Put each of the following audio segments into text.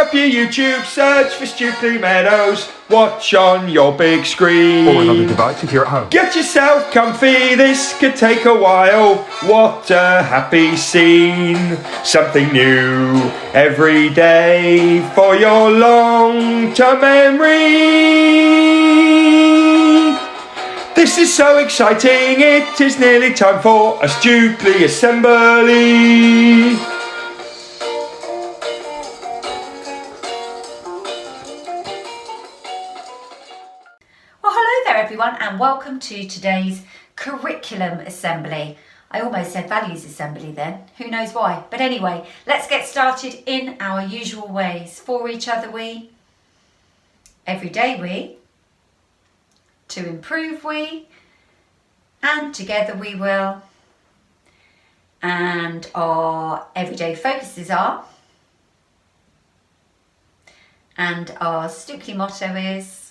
up your YouTube, search for Stukeley Meadows, watch on your big screen. Or another device if you're at home. Get yourself comfy, this could take a while. What a happy scene. Something new every day for your long-term memory. This is so exciting, it is nearly time for a Stukeley assembly. Everyone, and welcome to today's curriculum assembly. I almost said values assembly then, who knows why, but anyway, let's get started in our usual ways. For each other we, every day we, to improve we, and together we will, and our everyday focuses are, and our Stukeley motto is,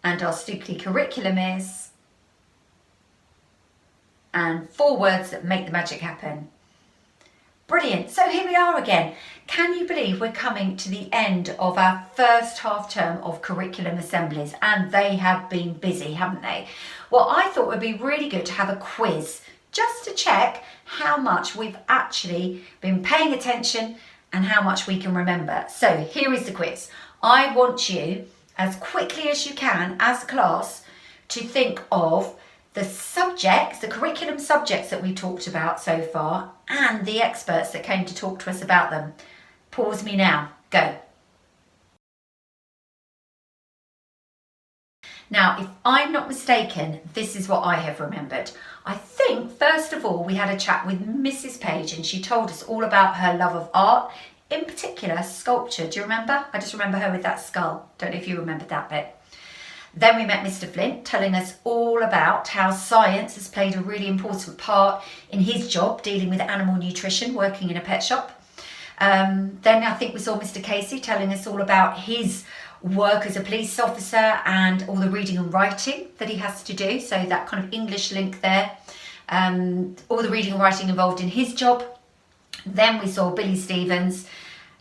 and our Stukeley curriculum is, and 4 words that make the magic happen. Brilliant, so here we are again. Can you believe we're coming to the end of our first half term of curriculum assemblies, and they have been busy, haven't they? Well, I thought it would be really good to have a quiz just to check how much we've actually been paying attention and how much we can remember. So here is the quiz. I want you, as quickly as you can, as a class, to think of the subjects, the curriculum subjects that we talked about so far, and the experts that came to talk to us about them. Pause me now. Go. Now, if I'm not mistaken, this is what I have remembered. I think, first of all, we had a chat with Mrs. Page, and she told us all about her love of art, in particular sculpture. Do you remember? I just remember her with that skull. Don't know if you remembered that bit. Then we met Mr. Flint, telling us all about how science has played a really important part in his job dealing with animal nutrition, working in a pet shop. Then I think we saw Mr. Casey telling us all about his work as a police officer and all the reading and writing that he has to do. So that kind of English link there. All the reading and writing involved in his job. Then we saw Billy Stevens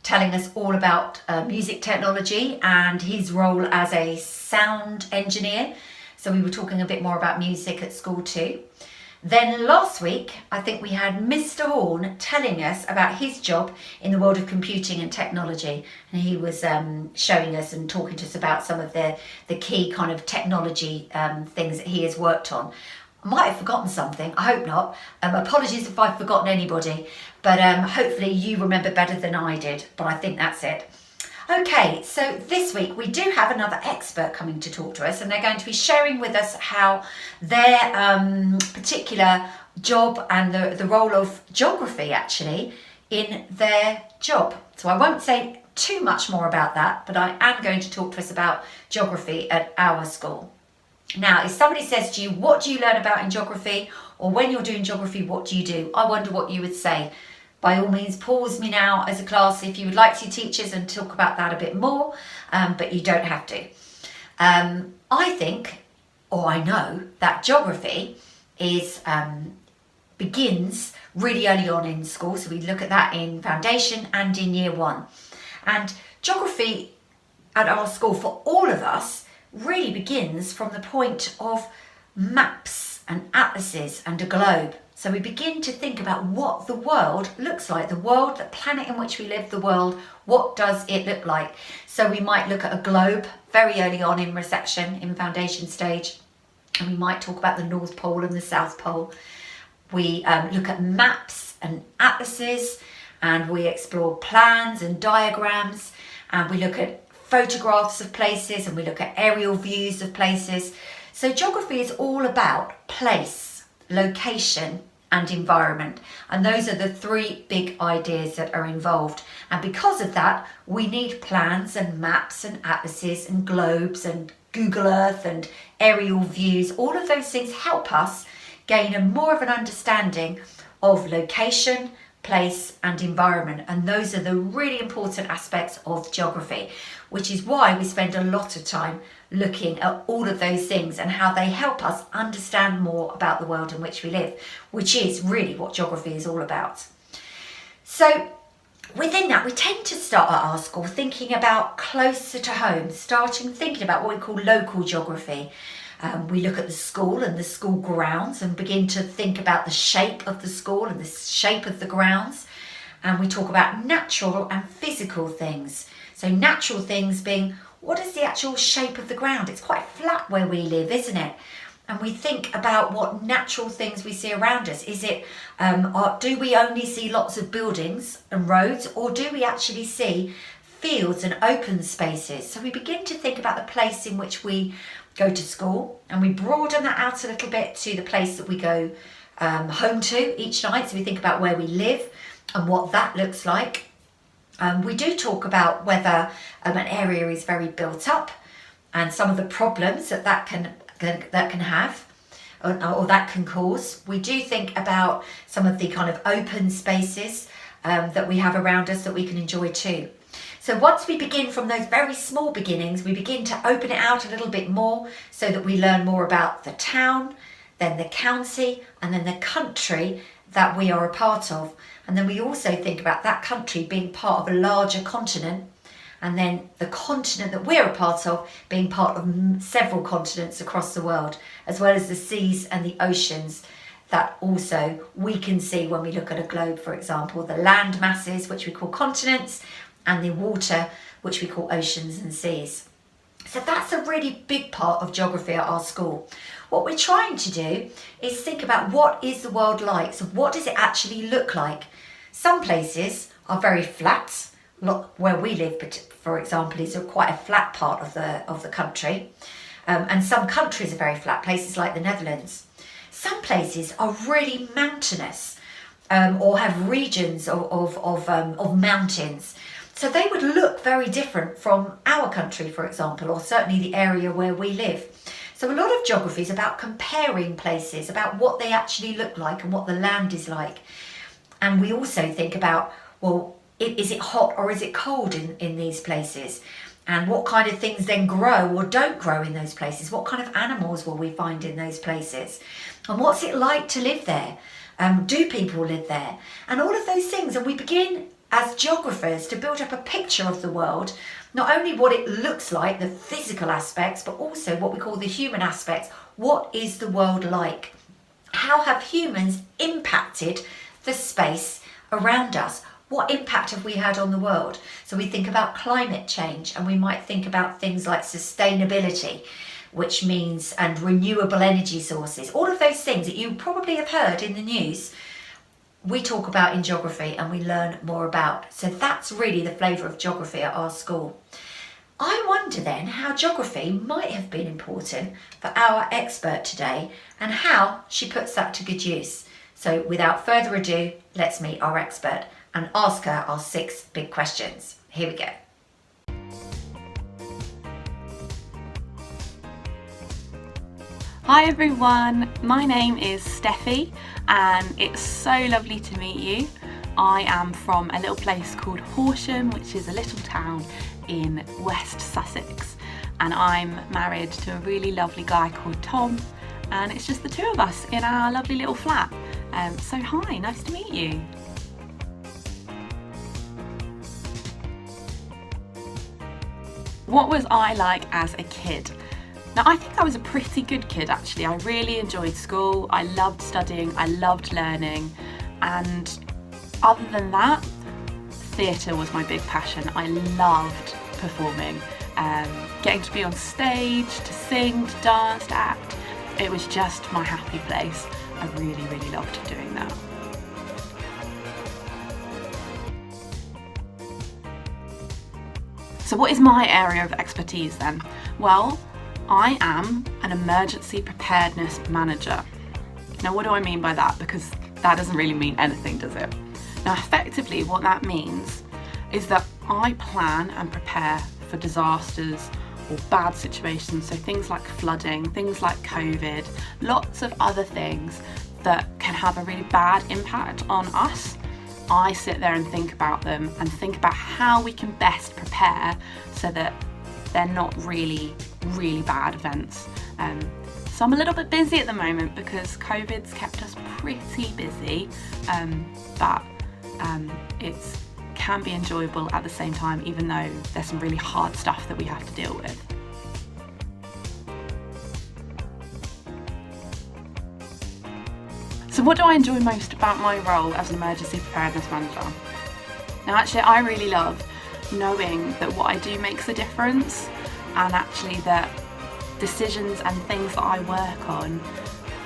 telling us all about music technology and his role as a sound engineer. So we were talking a bit more about music at school too. Then last week, I think we had Mr. Horn telling us about his job in the world of computing and technology. And he was showing us and talking to us about some of the key kind of technology things that he has worked on. I might have forgotten something, I hope not. Apologies if I've forgotten anybody, but hopefully you remember better than I did, but I think that's it. Okay, so this week we do have another expert coming to talk to us, and they're going to be sharing with us how their particular job and the role of geography actually in their job. So I won't say too much more about that, but I am going to talk to us about geography at our school. Now, if somebody says to you, what do you learn about in geography? Or when you're doing geography, what do you do? I wonder what you would say. By all means, pause me now as a class if you would like to teachers and talk about that a bit more, but you don't have to. I think, or I know, that geography begins really early on in school. So we look at that in foundation and in year 1. And geography at our school for all of us really begins from the point of maps and atlases and a globe. So we begin to think about what the world looks like, the world, the planet in which we live, the world, what does it look like? So we might look at a globe very early on in reception, in foundation stage, and we might talk about the North Pole and the South Pole. We look at maps and atlases, and we explore plans and diagrams, and we look at photographs of places, and we look at aerial views of places. So geography is all about place, location and environment, and those are the 3 big ideas that are involved. And because of that, we need plans and maps and atlases and globes and Google Earth and aerial views. All of those things help us gain more of an understanding of location, place and environment, and those are the really important aspects of geography, which is why we spend a lot of time looking at all of those things and how they help us understand more about the world in which we live, which is really what geography is all about. So Within that, we tend to start at our school thinking about closer to home, thinking about what we call local geography. We look at the school and the school grounds and begin to think about the shape of the school and the shape of the grounds. And we talk about natural and physical things. So natural things being, what is the actual shape of the ground? It's quite flat where we live, isn't it? And we think about what natural things we see around us. Is it, do we only see lots of buildings and roads, or do we actually see fields and open spaces? So we begin to think about the place in which we go to school, and we broaden that out a little bit to the place that we go home to each night. So we think about where we live and what that looks like. We do talk about whether an area is very built up and some of the problems that can have or that can cause. We do think about some of the kind of open spaces that we have around us that we can enjoy too. So once we begin from those very small beginnings, we begin to open it out a little bit more so that we learn more about the town, then the county, and then the country that we are a part of. And then we also think about that country being part of a larger continent, and then the continent that we're a part of being part of several continents across the world, as well as the seas and the oceans that also we can see when we look at a globe, for example, the land masses, which we call continents, and the water, which we call oceans and seas. So that's a really big part of geography at our school. What we're trying to do is think about what is the world like? So what does it actually look like? Some places are very flat. Where we live, for example, is quite a flat part of the country. And some countries are very flat, places like the Netherlands. Some places are really mountainous or have regions of mountains. So they would look very different from our country, for example, or certainly the area where we live. So a lot of geography is about comparing places, about what they actually look like and what the land is like. And we also think about, well, is it hot or is it cold in these places? And what kind of things then grow or don't grow in those places? What kind of animals will we find in those places? And what's it like to live there? Do people live there? And all of those things. And we begin as geographers to build up a picture of the world, not only what it looks like, the physical aspects, but also what we call the human aspects. What is the world like? How have humans impacted the space around us? What impact have we had on the world? So we think about climate change, and we might think about things like sustainability, which means, and renewable energy sources. All of those things that you probably have heard in the news, we talk about in geography and we learn more about. So that's really the flavour of geography at our school. I wonder then how geography might have been important for our expert today and how she puts that to good use. So without further ado, let's meet our expert and ask her our 6 big questions. Here we go. Hi everyone, my name is Steffi and it's so lovely to meet you. I am from a little place called Horsham, which is a little town in West Sussex, and I'm married to a really lovely guy called Tom, and it's just the two of us in our lovely little flat. So hi, nice to meet you. What was I like as a kid? Now, I think I was a pretty good kid actually. I really enjoyed school, I loved studying, I loved learning, and other than that, theatre was my big passion. I loved performing, getting to be on stage, to sing, to dance, to act. It was just my happy place. I really, really loved doing that. So what is my area of expertise then? Well, I am an emergency preparedness manager. Now, what do I mean by that? Because that doesn't really mean anything, does it? Now, effectively, what that means is that I plan and prepare for disasters or bad situations, so things like flooding, things like COVID, lots of other things that can have a really bad impact on us. I sit there and think about them and think about how we can best prepare so that they're not really bad events. So I'm a little bit busy at the moment because COVID's kept us pretty busy, but it's can be enjoyable at the same time, even though there's some really hard stuff that we have to deal with. So what do I enjoy most about my role as an emergency preparedness manager? Now actually I really love knowing that what I do makes a difference, and actually that decisions and things that I work on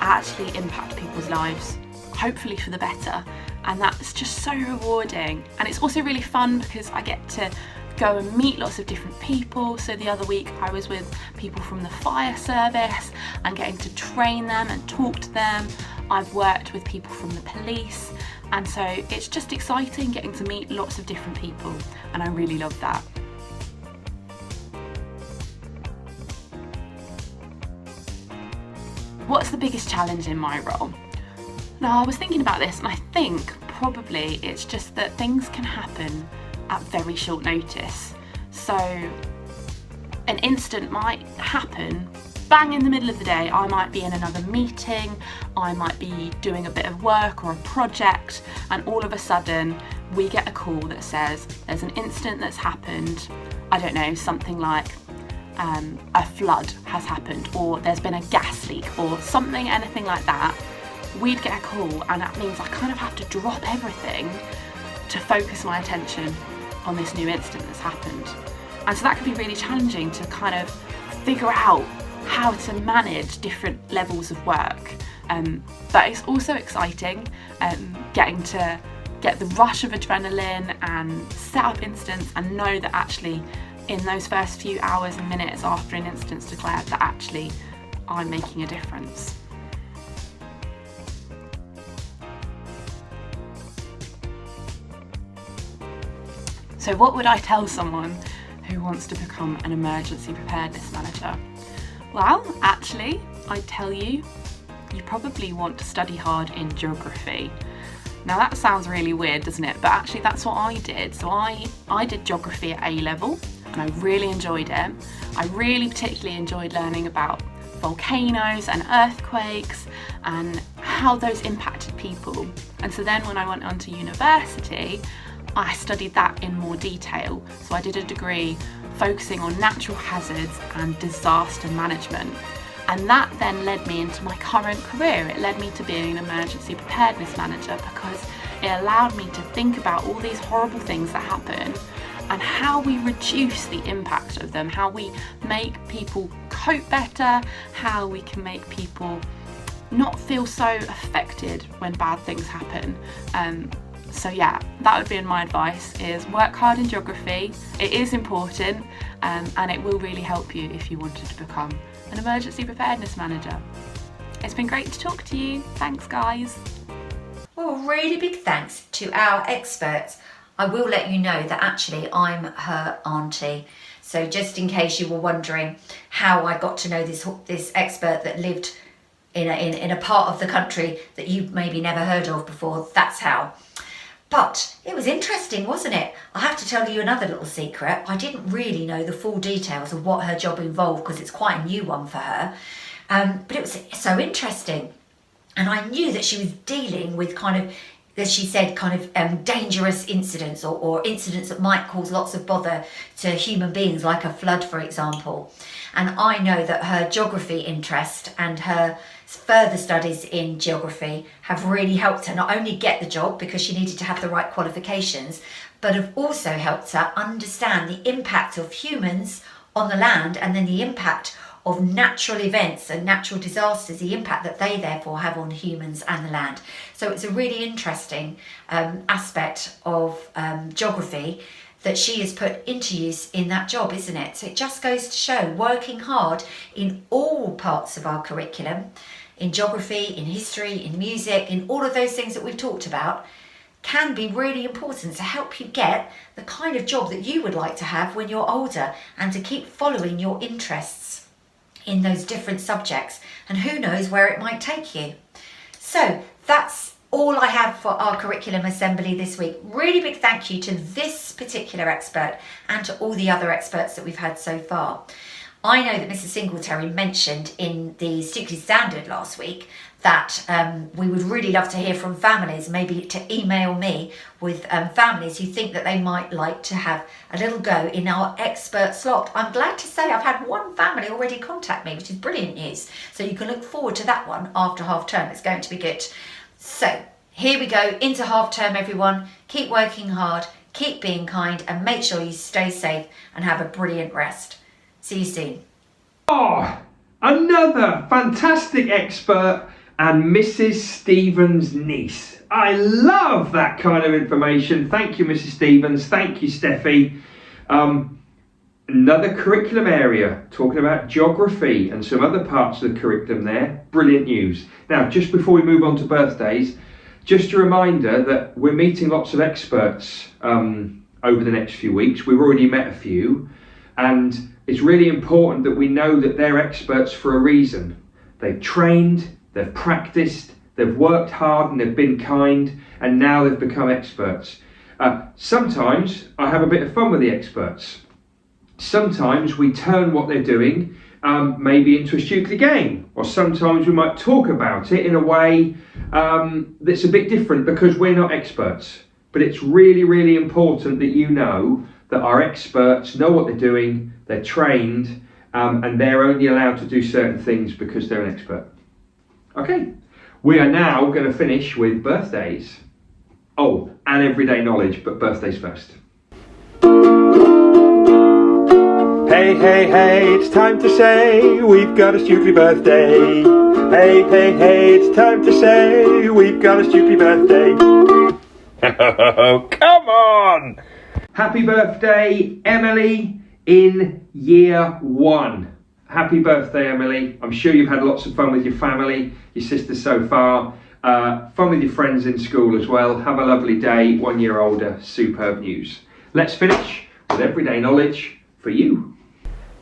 actually impact people's lives, hopefully for the better, and that's just so rewarding. And it's also really fun because I get to go and meet lots of different people. So the other week I was with people from the fire service and getting to train them and talk to them. I've worked with people from the police, and so it's just exciting getting to meet lots of different people, and I really love that. What's the biggest challenge in my role? Now, I was thinking about this, and I think probably it's just that things can happen at very short notice. So an incident might happen bang in the middle of the day. I might be in another meeting, I might be doing a bit of work or a project, and all of a sudden we get a call that says there's an incident that's happened. I don't know, something like a flood has happened, or there's been a gas leak or something, anything like that. We'd get a call, and that means I kind of have to drop everything to focus my attention on this new incident that's happened. And so that can be really challenging to kind of figure out how to manage different levels of work. But it's also exciting, getting to get the rush of adrenaline and set up incidents and know that actually in those first few hours and minutes after an incident's declared that actually I'm making a difference. So what would I tell someone who wants to become an emergency preparedness manager? Well, actually, I'd tell you, you probably want to study hard in geography. Now that sounds really weird, doesn't it? But actually that's what I did. So I did geography at A level, and I really enjoyed it. I really particularly enjoyed learning about volcanoes and earthquakes and how those impacted people. And so then when I went on to university, I studied that in more detail. So I did a degree focusing on natural hazards and disaster management. And that then led me into my current career. It led me to being an emergency preparedness manager because it allowed me to think about all these horrible things that happen and how we reduce the impact of them, how we make people cope better, how we can make people not feel so affected when bad things happen. So yeah, that would be my advice, is work hard in geography. It is important, and it will really help you if you wanted to become an emergency preparedness manager. It's been great to talk to you. Thanks guys. Well, really big thanks to our experts. I will let you know that actually I'm her auntie. So just in case you were wondering how I got to know this expert that lived in a part of the country that you've maybe never heard of before, that's how. But it was interesting, wasn't it? I have to tell you another little secret. I didn't really know the full details of what her job involved because it's quite a new one for her. But it was so interesting. And I knew that she was dealing with kind of, as she said, kind of dangerous incidents or incidents that might cause lots of bother to human beings, like a flood, for example. And I know that her geography interest and her further studies in geography have really helped her not only get the job because she needed to have the right qualifications, but have also helped her understand the impact of humans on the land, and then the impact of natural events and natural disasters, the impact that they therefore have on humans and the land. So it's a really interesting aspect of geography that she has put into use in that job, isn't it? So it just goes to show working hard in all parts of our curriculum, in geography, in history, in music, in all of those things that we've talked about, can be really important to help you get the kind of job that you would like to have when you're older, and to keep following your interests in those different subjects, and who knows where it might take you. So that's all I have for our curriculum assembly this week. Really big thank you to this particular expert and to all the other experts that we've had so far. I know that Mrs. Singletary mentioned in the Stukeley Standard last week that we would really love to hear from families, maybe to email me with families who think that they might like to have a little go in our expert slot. I'm glad to say I've had one family already contact me, which is brilliant news. So you can look forward to that one after half term. It's going to be good. So here we go into half term, everyone. Keep working hard, keep being kind, and make sure you stay safe and have a brilliant rest. See you soon. Oh, another fantastic expert and Mrs. Stevens' niece. I love that kind of information. Thank you, Mrs. Stevens. Thank you, Steffi. Another curriculum area, talking about geography and some other parts of the curriculum there. Brilliant news. Now, just before we move on to birthdays, just a reminder that we're meeting lots of experts over the next few weeks. We've already met a few, and it's really important that we know that they're experts for a reason. They've trained, they've practiced, they've worked hard, and they've been kind, and now they've become experts. Sometimes I have a bit of fun with the experts. Sometimes we turn what they're doing maybe into a Stukeley game, or sometimes we might talk about it in a way that's a bit different because we're not experts. But it's really, really important that you know that our experts know what they're doing, they're trained, and they're only allowed to do certain things because they're an expert. Okay, we are now going to finish with birthdays. Oh, and everyday knowledge, but birthdays first. Hey, hey, hey, it's time to say we've got a Stukeley birthday. Hey, hey, hey, it's time to say we've got a Stukeley birthday. Come on! Happy birthday, Emily, in year 1. Happy birthday, Emily. I'm sure you've had lots of fun with your family, your sisters so far. Fun with your friends in school as well. Have a lovely day, 1 year older. Superb news. Let's finish with everyday knowledge for you.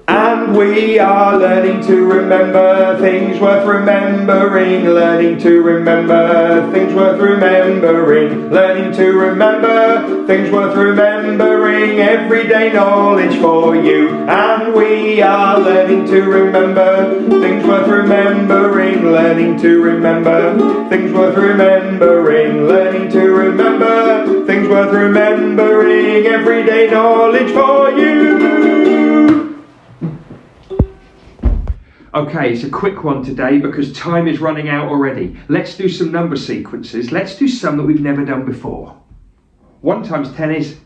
And we are learning to remember things worth remembering, learning to remember things worth remembering, learning to remember things worth remembering, everyday knowledge for you. And we are learning to remember things worth remembering, learning to remember things worth remembering, learning to remember things worth remembering, everyday knowledge for you. Okay, it's a quick one today because time is running out already. Let's do some number sequences. Let's do some that we've never done before. 1 times 10 is,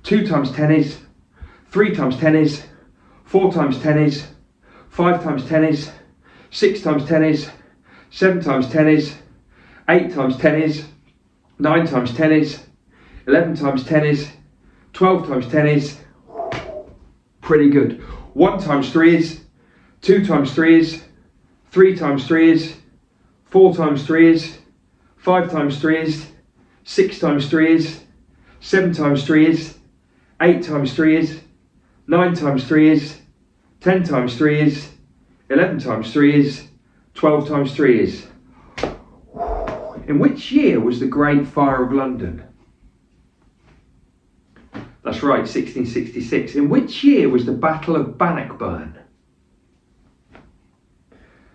2 times 10 is, 3 times 10 is, 4 times 10 is, 5 times 10 is, 6 times 10 is, 7 times 10 is, 8 times 10 is, 9 times 10 is, 11 times 10 is, 12 times 10 is. Pretty good. 1 times 3 is, 2 times 3 is, 3 times 3 is, 4 times 3 is, 5 times 3 is, 6 times 3 is, 7 times 3 is, 8 times 3 is, 9 times 3 is, 10 times 3 is, 11 times 3 is, 12 times 3 is. In which year was the Great Fire of London? That's right, 1666. In which year was the Battle of Bannockburn?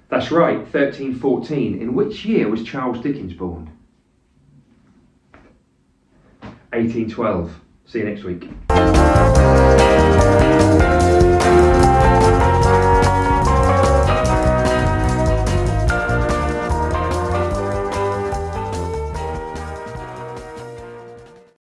That's right, 1314. In which year was Charles Dickens born? 1812. See you next week.